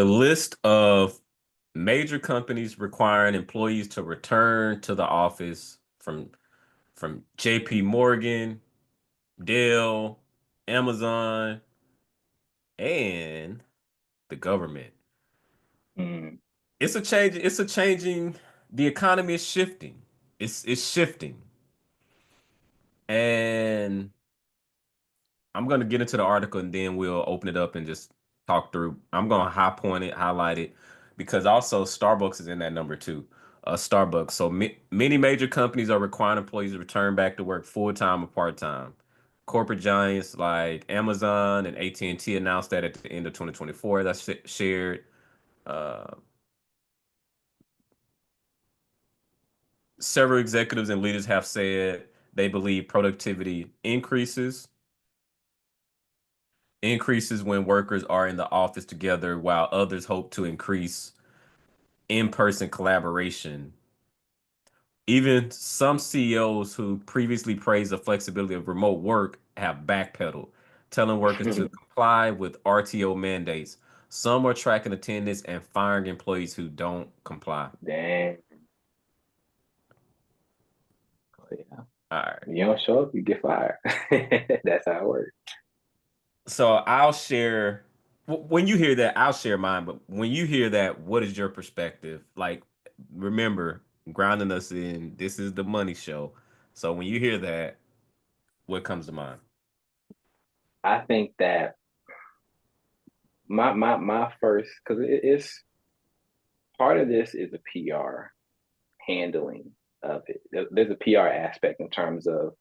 The list of major companies requiring employees to return to the office from JP Morgan, Dell, Amazon, and the government. Mm, It's a changing, the economy is shifting. It's shifting. And I'm gonna get into the article and then we'll open it up and just talk through. I'm gonna high point it, highlight it, because also Starbucks is in that number too. Starbucks. So many major companies are requiring employees to return back to work full time or part time. Corporate giants like Amazon and AT&T announced that at the end of 2024. That's shared. Uh, Several executives and leaders have said they believe productivity increases when workers are in the office together, while others hope to increase in-person collaboration. Even some CEOs who previously praised the flexibility of remote work have backpedaled, telling workers to comply with RTO mandates. Some are tracking attendance and firing employees who don't comply. damn. Oh, yeah. All right. You don't show up, you get fired. That's how it works. So I'll share when you hear that, I'll share mine. But when you hear that, what is your perspective? Like, remember, grounding us in this is the money show. So when you hear that, what comes to mind? I think that my first because it's part of this is a PR handling of it. There's a PR aspect in terms of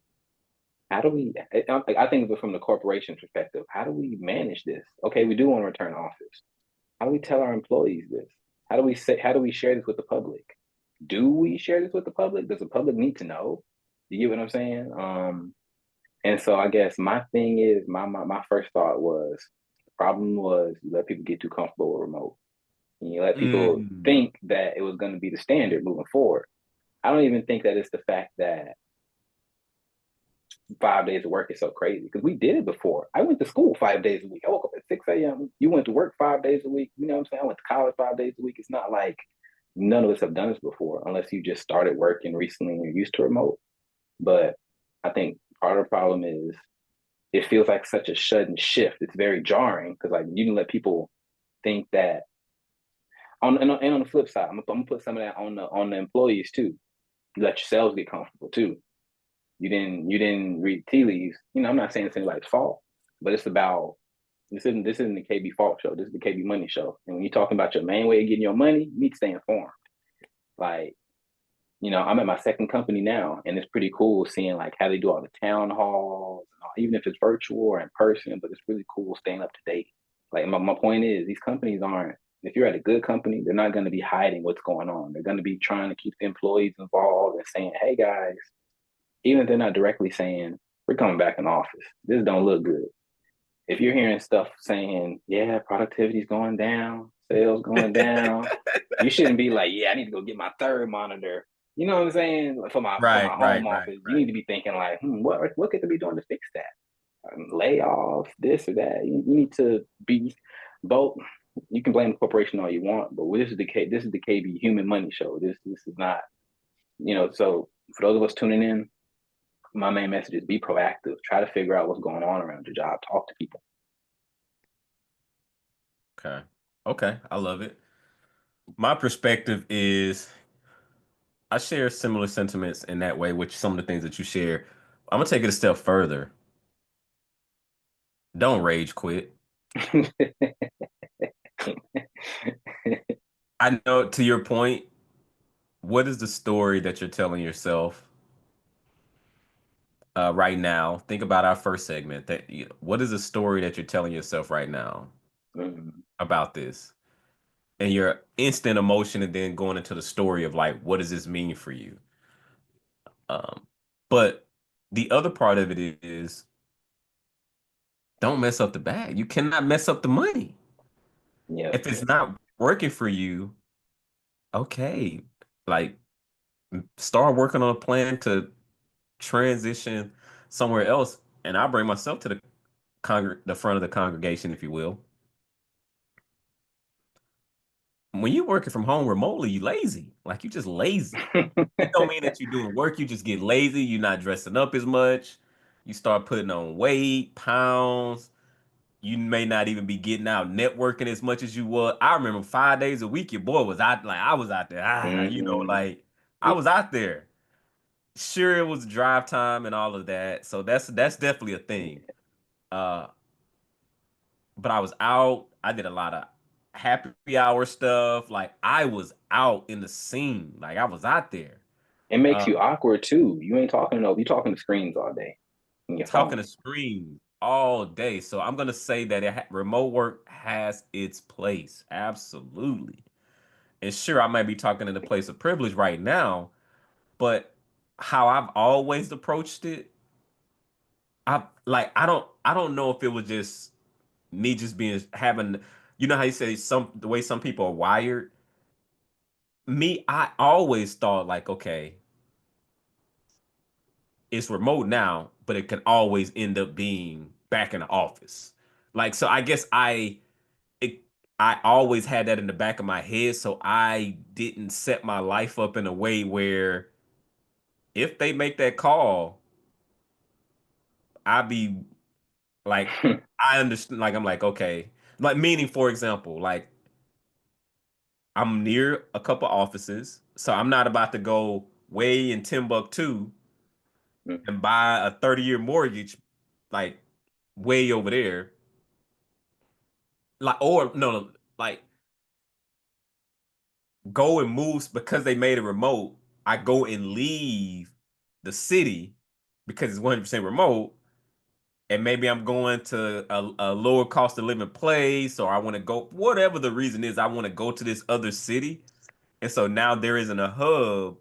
how do we? I think from the corporation perspective, how do we manage this? Okay, we do want to return to office. How do we tell our employees this? How do we say? How do we share this with the public? Do we share this with the public? Does the public need to know? You get what I'm saying? And so I guess my thing is my first thought was the problem was you let people get too comfortable with remote. And you let people Mm. think that it was going to be the standard moving forward. I don't even think that it's the fact that 5 days of work is so crazy because we did it before. I went to school 5 days a week. I woke up at 6 a.m. You went to work 5 days a week. You know what I'm saying? I went to college 5 days a week. It's not like none of us have done this before unless you just started working recently and you're used to remote. But I think part of the problem is it feels like such a sudden shift. It's very jarring because like you can let people think that and on the flip side, I'm gonna put some of that on the employees too. You let yourselves get comfortable too. You didn't read tea leaves. I'm not saying it's anybody's fault, but it's about this isn't the KB Fault show. This is the KB Money show. And when you're talking about your main way of getting your money, you need to stay informed. Like, I'm at my second company now, and it's pretty cool seeing like how they do all the town halls, even if it's virtual or in person. But it's really cool staying up to date. Like my point is, these companies aren't. If you're at a good company, they're not going to be hiding what's going on. They're going to be trying to keep the employees involved and saying, "Hey guys," even if they're not directly saying, "We're coming back in office. This don't look good." If you're hearing stuff saying, "Yeah, productivity's going down, sales going down," you shouldn't be like, "Yeah, I need to go get my third monitor." You know what I'm saying? Like, for Right, my right, home right, office, you right. need to be thinking like, what could they be doing to fix that? Layoffs, this or that. You need to be both. You can blame the corporation all you want, but this is the KB Human Money Show. This is not, So for those of us tuning in, my main message is be proactive. Try to figure out what's going on around your job. Talk to people. Okay. Okay. I love it. My perspective is I share similar sentiments in that way, which some of the things that you share. I'm gonna take it a step further. Don't rage quit. I know to your point, what is the story that you're telling yourself right now? Think about our first segment. What is the story that you're telling yourself right now Mhm. about this? And your instant emotion, and then going into the story of like, what does this mean for you? Um, but the other part of it is don't mess up the bag. You cannot mess up the money. Yep. If it's not working for you, okay, like start working on a plan to transition somewhere else. And I bring myself to the front of the congregation, if you will. when you working from home remotely, you lazy. Like you just lazy. It don't mean that you're doing work. You just get lazy. You're not dressing up as much. You start putting on weight, pounds. You may not even be getting out networking as much as you would. I remember 5 days a week, your boy was out. Like I was out there. Hmm. Like I was out there. Sure, it was drive time and all of that. So that's definitely a thing. Uh, but I was out. I did a lot of happy hour stuff. Like I was out in the scene. Like I was out there. It makes Uh, you awkward too. You ain't talking no, you talking to screens all day in your talking phone. to screens all day. So I'm gonna say that remote work has its place. Absolutely. And sure, I might be talking in the place of privilege right now, but how I've always approached it, I don't know if it was just me just being having, you know how you say the way some people are wired. Me, I always thought like, okay, it's remote now, but it can always end up being back in the office. Like, so I guess it, I always had that in the back of my head, so I didn't set my life up in a way where if they make that call, I'd be like, I understand. Like, I'm like, okay, like meaning, for example, like I'm near a couple offices, so I'm not about to go way in Timbuktu and buy a 30-year mortgage, like way over there. Like, or no, like go and move because they made it remote. I go and leave the city because it's 100% remote. And maybe I'm going to a lower cost of living place, or I want to go, whatever the reason is, I want to go to this other city. And so now there isn't a hub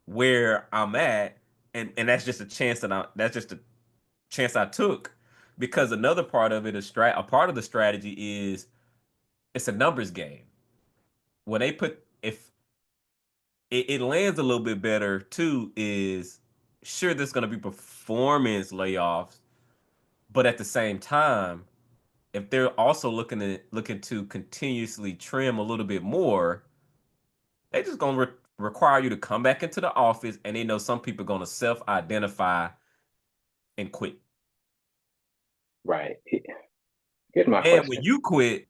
where I'm at, and that's just a chance that's just a chance I took, because another part of it is a part of the strategy is it's a numbers game. When they put if it lands a little bit better too, is sure there's gonna be performance layoffs, but at the same time, if they're also looking to continuously trim a little bit more, they just gonna require you to come back into the office, and they know some people gonna self-identify and quit. Right. Here's my And when question. you quit,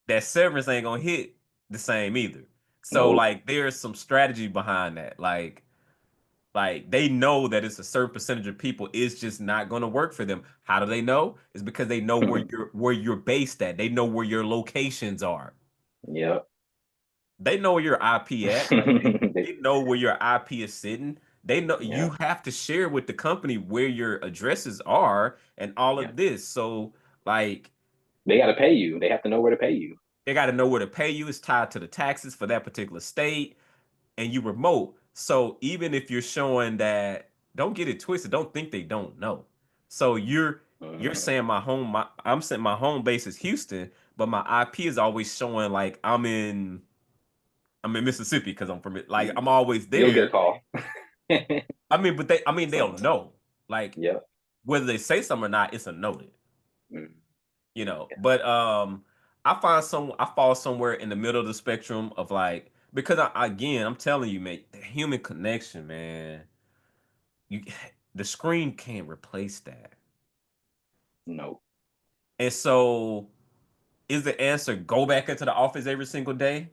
that severance ain't gonna hit the same either. So Nope. like there's some strategy behind that. Like they know that it's a certain percentage of people is just not going to work for them. How do they know? It's because they know where you're based at. They know where your locations are. Yep. They know where your IP at. Like they know where your IP is sitting. They know Yeah. you have to share with the company where your addresses are and all Yeah. of this. So like They got to pay you. They have to know where to pay you. they got to know where to pay you. It's tied to the taxes for that particular state, and you remote. So even if you're showing that, don't get it twisted. Don't think they don't know. So you're Mhm. saying I'm saying my home base is Houston, but my IP is always showing like I'm in Mississippi because I'm from it. Like I'm always You'll get a there. call. I mean they'll Someone. know. Like Yep. whether they say something or not, it's a noted. Mm. But I fall somewhere in the middle of the spectrum of like, because again, I'm telling you, man, the human connection, man, you the screen can't replace that. No. And so is the answer go back into the office every single day?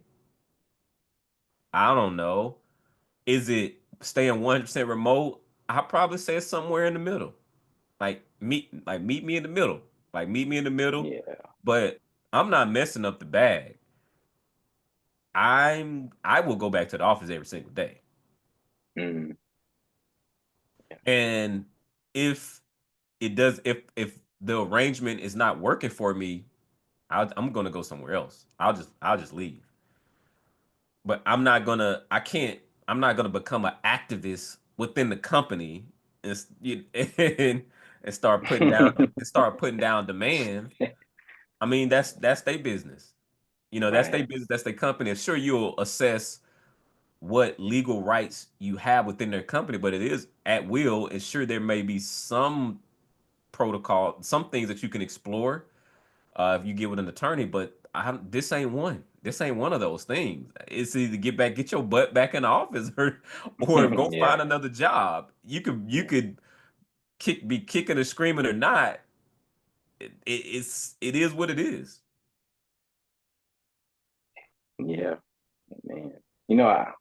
I don't know. Is it staying 100% remote? I probably say it's somewhere in the middle. Meet me in the middle. Like meet me in the middle. Yeah. But I'm not messing up the bag. I will go back to the office every single day. Mm. And if if the arrangement is not working for me, I'm gonna go somewhere else. I'll just leave. But I'm not gonna become an activist within the company and and start putting down demands. I mean that's their business. That's Right. their business. That's their company. And sure, you'll assess what legal rights you have within their company, but it is at will. And sure, there may be some protocol, some things that you can explore if you get with an attorney. But This ain't one. This ain't one of those things. It's either get your butt back in the office, or go Yeah, find another job. You could be kicking or screaming or not. It is what it is. yeah, man. I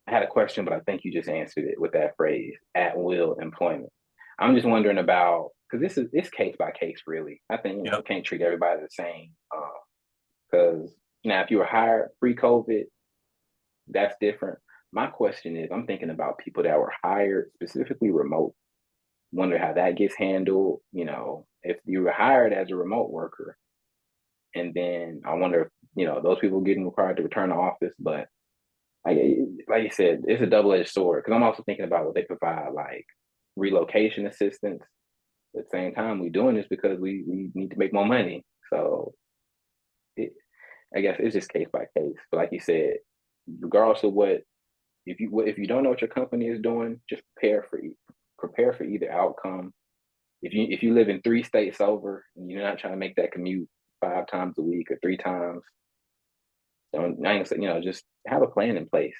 had a question, but I think you just answered it with that phrase, at will employment. I'm just wondering about, because this case by case, really. I think, Yep. we can't treat everybody the same. Because now, if you were hired pre-COVID, that's different. My question is, I'm thinking about people that were hired specifically remote. Wonder how that gets handled. If you were hired as a remote worker, and then I wonder if those people getting required to return to office. But like like you said, it's a double-edged sword because I'm also thinking about what they provide, like relocation assistance. At the same time, we're doing this because we need to make more money. So it, I guess it's just case by case. But like you said, regardless of what, if you don't know what your company is doing, just prepare for either outcome. If you live in 3 states over and you're not trying to make that commute 5 times a week or 3 times, don't, I ain't, just have a plan in place.